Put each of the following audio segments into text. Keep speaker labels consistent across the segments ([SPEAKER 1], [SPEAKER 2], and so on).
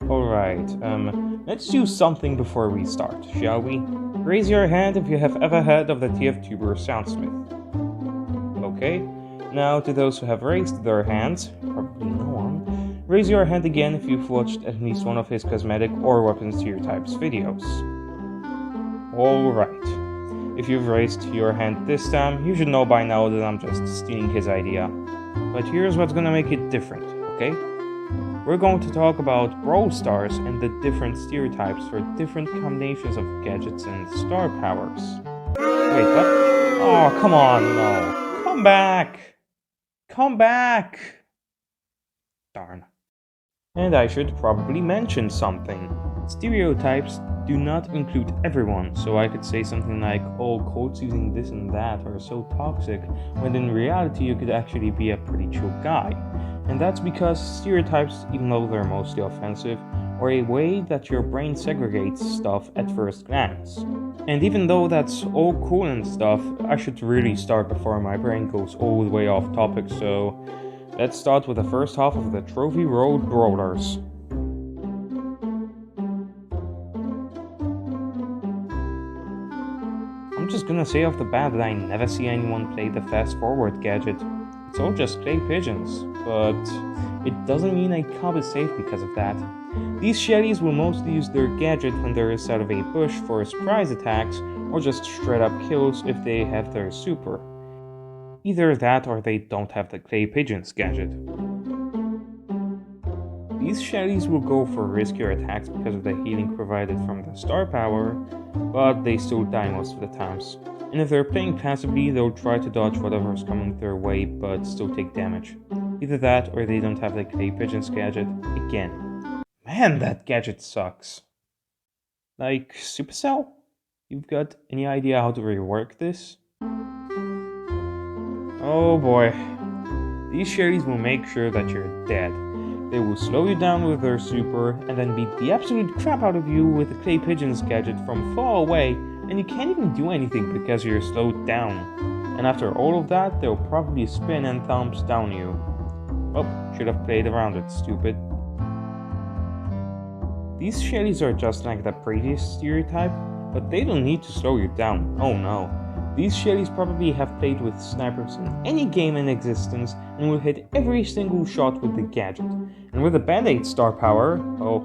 [SPEAKER 1] Alright, let's do something before we start, shall we? Raise your hand if you have ever heard of the TF-tuber Soundsmith. Okay, now to those who have raised their hands, probably no one, raise your hand again if you've watched at least one of his cosmetic or weapon stereotypes videos. Alright, if you've raised your hand this time, you should know by now that I'm just stealing his idea. But here's what's gonna make it different, okay? We're going to talk about Brawl Stars and the different stereotypes for different combinations of gadgets and star powers. Wait, what? Oh, come on, no. Come back! Come back! Darn. And I should probably mention something. Stereotypes do not include everyone, so I could say something like, oh, Colt's using this and that are so toxic, when in reality you could actually be a pretty chill guy. And that's because stereotypes, even though they're mostly offensive, are a way that your brain segregates stuff at first glance. And even though that's all cool and stuff, I should really start before my brain goes all the way off topic, so let's start with the first half of the Trophy Road Brawlers. I'm just gonna say off the bat that I never see anyone play the fast forward gadget. It's all just clay pigeons, but it doesn't mean a cub is safe because of that. These Shellys will mostly use their gadget when they're inside of a bush for surprise attacks or just straight up kills if they have their super. Either that or they don't have the clay pigeons gadget. These Shellys will go for riskier attacks because of the healing provided from the star power, but they still die most of the times. And if they're playing passively, they'll try to dodge whatever's coming their way, but still take damage. Either that, or they don't have the clay pigeons gadget again. Man, that gadget sucks. Like, Supercell? You've got any idea how to rework this? Oh boy. These Shellys will make sure that you're dead. They will slow you down with their super, and then beat the absolute crap out of you with the clay pigeons gadget from far away, and you can't even do anything because you're slowed down. And after all of that, they'll probably spin and thumbs down you. Oh, should have played around it, stupid. These Shellys are just like the previous stereotype, but they don't need to slow you down, oh no. These Shellys probably have played with snipers in any game in existence and will hit every single shot with the gadget. And with the Band-Aid star power, oh,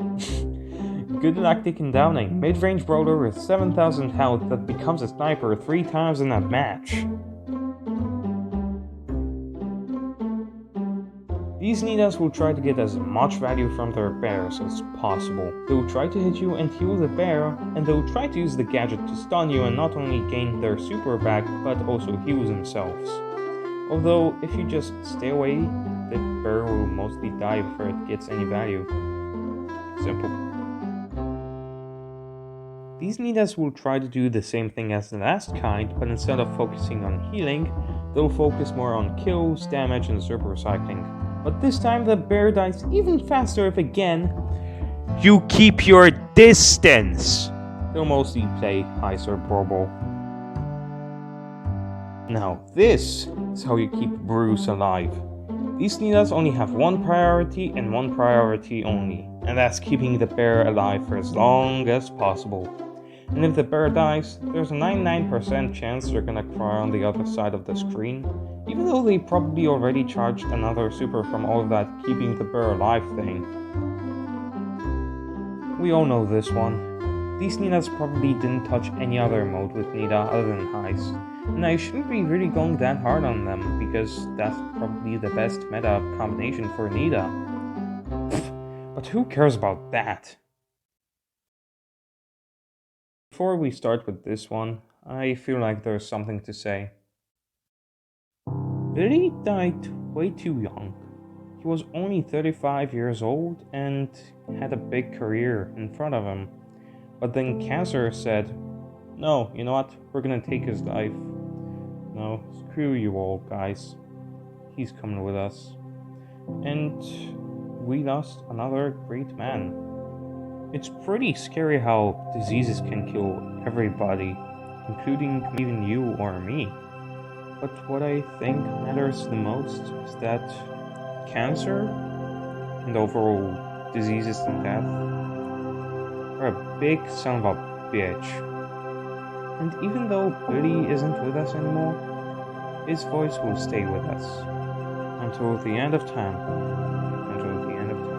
[SPEAKER 1] good luck taking down a mid-range brawler with 7,000 health that becomes a sniper 3 times in a match. These Nitas will try to get as much value from their bears as possible. They will try to hit you and heal the bear, and they will try to use the gadget to stun you and not only gain their super back, but also heal themselves. Although, if you just stay away, the bear will mostly die before it gets any value. Simple. These Nitas will try to do the same thing as the last kind, but instead of focusing on healing, they'll focus more on kills, damage, and super recycling. But this time the bear dies even faster if again, you keep your distance! They'll mostly play Heist or Brawl. Now this is how you keep Bruce alive. These Nitas only have one priority and one priority only, and that's keeping the bear alive for as long as possible. And if the bear dies, there's a 99% chance they're gonna cry on the other side of the screen, even though they probably already charged another super from all of that keeping the bear alive thing. We all know this one. These Nitas probably didn't touch any other mode with Nita other than Heist, and I shouldn't be really going that hard on them, because that's probably the best meta combination for Nita. But who cares about that? Before we start with this one, I feel like there's something to say. Billy died way too young. He was only 35 years old and had a big career in front of him. But then cancer said, no, you know what, we're gonna take his life. No, screw you all, guys. He's coming with us. And we lost another great man. It's pretty scary how diseases can kill everybody, including even you or me. But what I think matters the most is that cancer and overall diseases and death You're a big son of a bitch. And even though Billy isn't with us anymore, his voice will stay with us. Until the end of time. Until the end of time.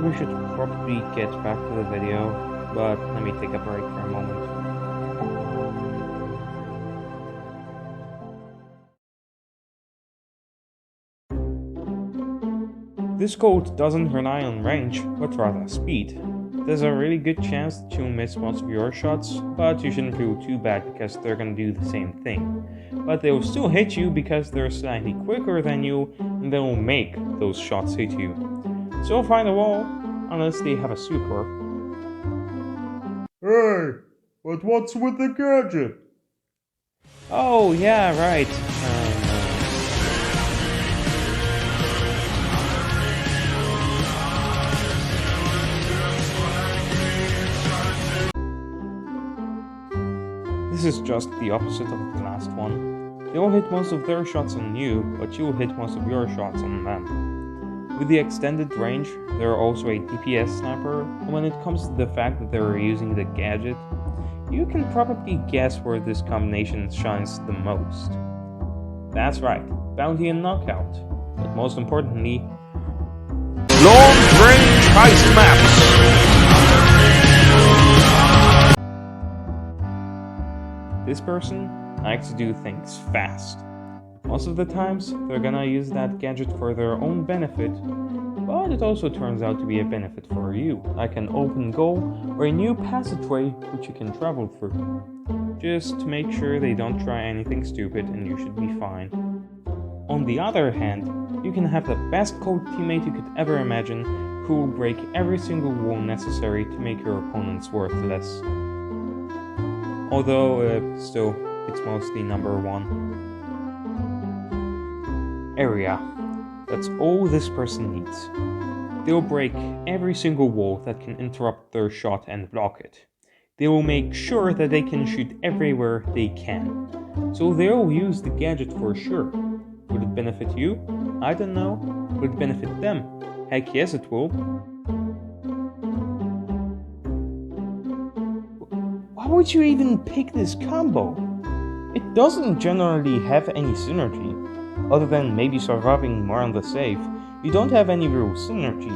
[SPEAKER 1] We should probably get back to the video, but let me take a break for a moment. This Colt doesn't rely on range, but rather speed. There's a really good chance that you'll miss most of your shots, but you shouldn't feel too bad because they're gonna do the same thing. But they'll still hit you because they're slightly quicker than you, and they'll make those shots hit you. So find a wall, unless they have a super.
[SPEAKER 2] Hey, but what's with the gadget?
[SPEAKER 1] Oh yeah, right. This is just the opposite of the last one. They'll hit most of their shots on you, but you'll hit most of your shots on them. With the extended range, they're also a DPS sniper, and when it comes to the fact that they're using the gadget, you can probably guess where this combination shines the most. That's right, bounty and knockout, but most importantly, long-range heist maps! This person likes to do things fast. Most of the times, they're gonna use that gadget for their own benefit, but it also turns out to be a benefit for you, like an open goal or a new passageway which you can travel through. Just make sure they don't try anything stupid and you should be fine. On the other hand, you can have the best Colt teammate you could ever imagine, who will break every single wall necessary to make your opponents worthless. Although, still, it's mostly number one. Area. That's all this person needs. They'll break every single wall that can interrupt their shot and block it. They will make sure that they can shoot everywhere they can. So they'll use the gadget for sure. Would it benefit you? I don't know. Would it benefit them? Heck yes it will. Why would you even pick this combo? It doesn't generally have any synergy. Other than maybe surviving more on the safe, you don't have any real synergy.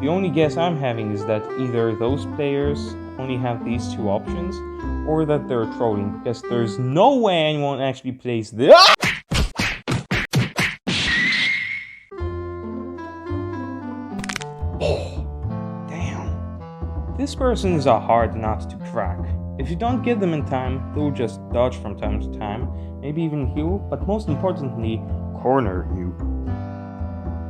[SPEAKER 1] The only guess I'm having is that either those players only have these two options, or that they're trolling, because there's no way anyone actually plays this. Damn. This person is a hard nut to crack. If you don't get them in time, they'll just dodge from time to time, maybe even heal, but most importantly, corner you.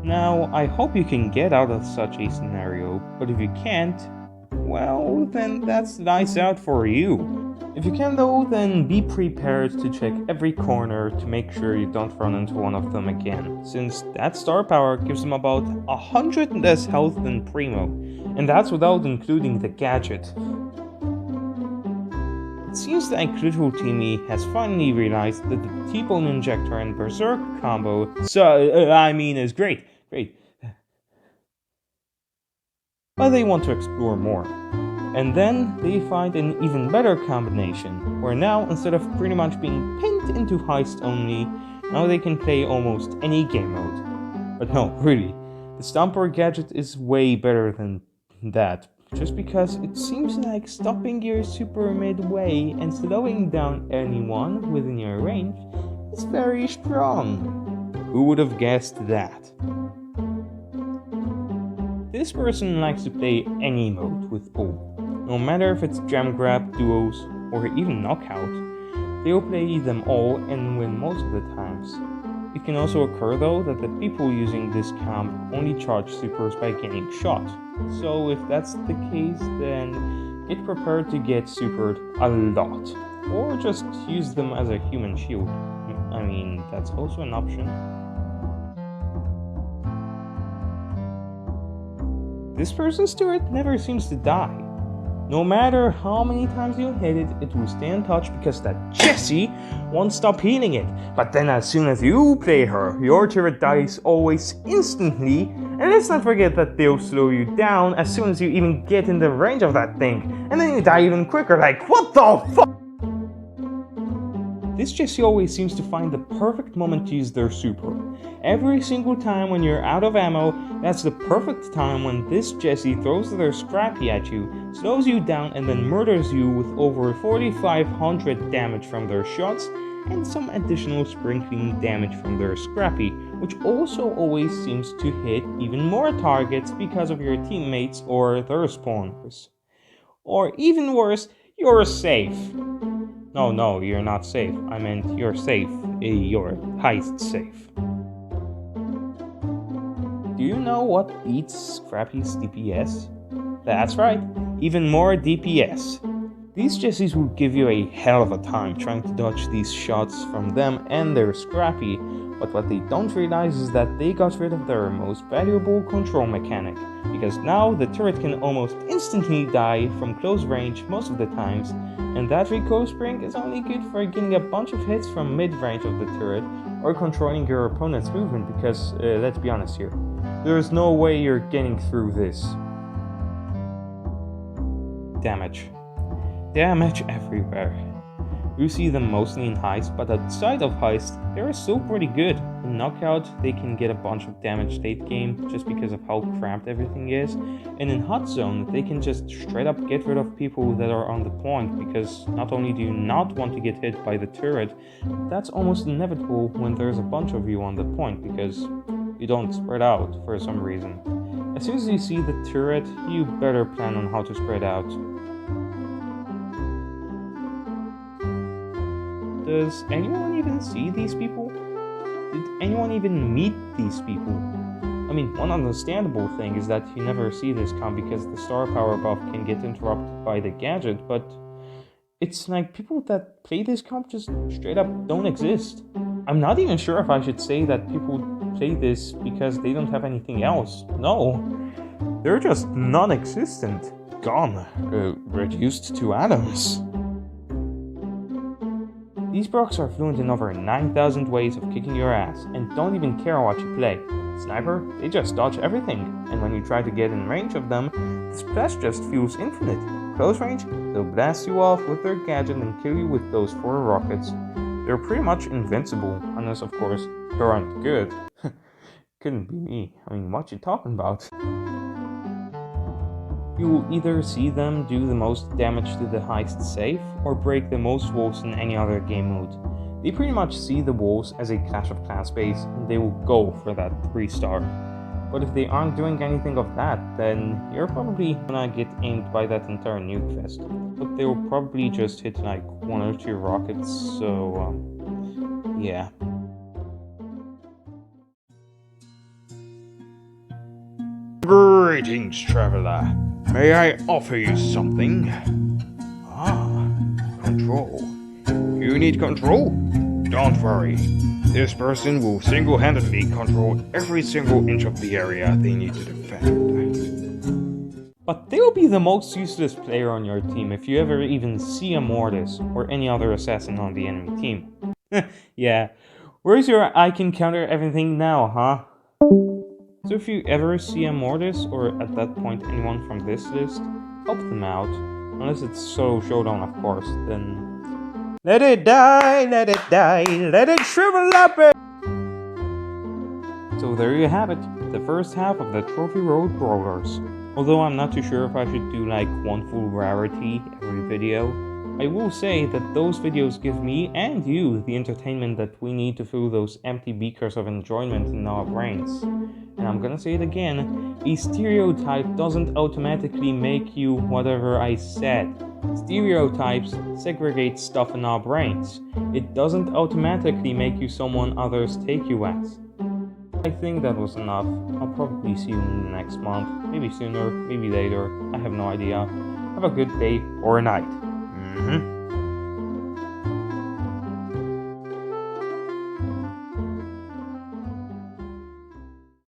[SPEAKER 1] Now, I hope you can get out of such a scenario, but if you can't, well, then that's nice out for you. If you can though, then be prepared to check every corner to make sure you don't run into one of them again, since that star power gives them about 100 less health than Primo, and that's without including the gadget. It seems like Little Timmy has finally realized that the T-Bone Injector and Berserk combo is great. But they want to explore more. And then they find an even better combination, where now instead of pretty much being pinned into heist only, now they can play almost any game mode. But no, really, the Stomper gadget is way better than that. Just because it seems like stopping your super midway and slowing down anyone within your range is very strong. Who would have guessed that? This person likes to play any mode with all. No matter if it's jam grab, duos, or even knockout, they'll play them all and win most of the times. It can also occur though that the people using this comp only charge supers by getting shot. So if that's the case, then get prepared to get supered a lot. Or just use them as a human shield. I mean, that's also an option. This person's turret never seems to die. No matter how many times you hit it, it will stay untouched because that Jessie won't stop healing it. But then as soon as you play her, your turret dies always instantly. And let's not forget that they'll slow you down as soon as you even get in the range of that thing. And then you die even quicker, like, what the fuck? This Jessie always seems to find the perfect moment to use their super. Every single time when you're out of ammo, that's the perfect time when this Jessie throws their scrappy at you, slows you down, and then murders you with over 4,500 damage from their shots and some additional sprinkling damage from their scrappy, which also always seems to hit even more targets because of your teammates or their spawners. Or even worse, you're safe. No, you're not safe. I meant you're safe. You're heist safe. Do you know what beats Scrappy's DPS? That's right, even more DPS. These Jessies will give you a hell of a time trying to dodge these shots from them and their Scrappy, but what they don't realize is that they got rid of their most valuable control mechanic, because now the turret can almost instantly die from close range most of the times, and that recoil spring is only good for getting a bunch of hits from mid-range of the turret or controlling your opponent's movement, because let's be honest here, there is no way you're getting through this. Damage everywhere. You see them mostly in Heist, but outside of Heist, they're still pretty good. In Knockout, they can get a bunch of damage late game just because of how cramped everything is, and in Hot Zone, they can just straight up get rid of people that are on the point, because not only do you not want to get hit by the turret, that's almost inevitable when there's a bunch of you on the point, because you don't spread out for some reason. As soon as you see the turret, you better plan on how to spread out. Does anyone even see these people? Did anyone even meet these people? I mean, one understandable thing is that you never see this comp because the star power buff can get interrupted by the gadget, but it's like people that play this comp just straight up don't exist. I'm not even sure if I should say that people play this because they don't have anything else. No, they're just non-existent. Gone. Reduced to atoms. These procs are fluent in over 9,000 ways of kicking your ass, and don't even care what you play. Sniper, they just dodge everything, and when you try to get in range of them, the splash just feels infinite. Close range, they'll blast you off with their gadget and kill you with those 4 rockets. They're pretty much invincible, unless of course, they aren't good. Couldn't be me. I mean, what you talking about? You will either see them do the most damage to the Heist safe, or break the most walls in any other game mode. They pretty much see the walls as a Clash of Clans base, and they will go for that 3-star. But if they aren't doing anything of that, then you're probably gonna get aimed by that entire nuke fest. But they will probably just hit like 1 or 2 rockets, so yeah.
[SPEAKER 2] Greetings, traveler. May I offer you something? Control. You need control? Don't worry. This person will single-handedly control every single inch of the area they need to defend.
[SPEAKER 1] But they'll be the most useless player on your team if you ever even see a Mortis or any other assassin on the enemy team. Yeah, where's your I can counter everything now, huh? So if you ever see a Mortis, or at that point anyone from this list, help them out. Unless it's solo showdown, of course, then let it die, let it die, let it shrivel up. So there you have it, the first half of the Trophy Road Brawlers. Although I'm not too sure if I should do like one full rarity every video, I will say that those videos give me and you the entertainment that we need to fill those empty beakers of enjoyment in our brains. And I'm gonna say it again, a stereotype doesn't automatically make you whatever I said. Stereotypes segregate stuff in our brains. It doesn't automatically make you someone others take you as. I think that was enough. I'll probably see you in the next month, maybe sooner, maybe later, I have no idea. Have a good day or a night.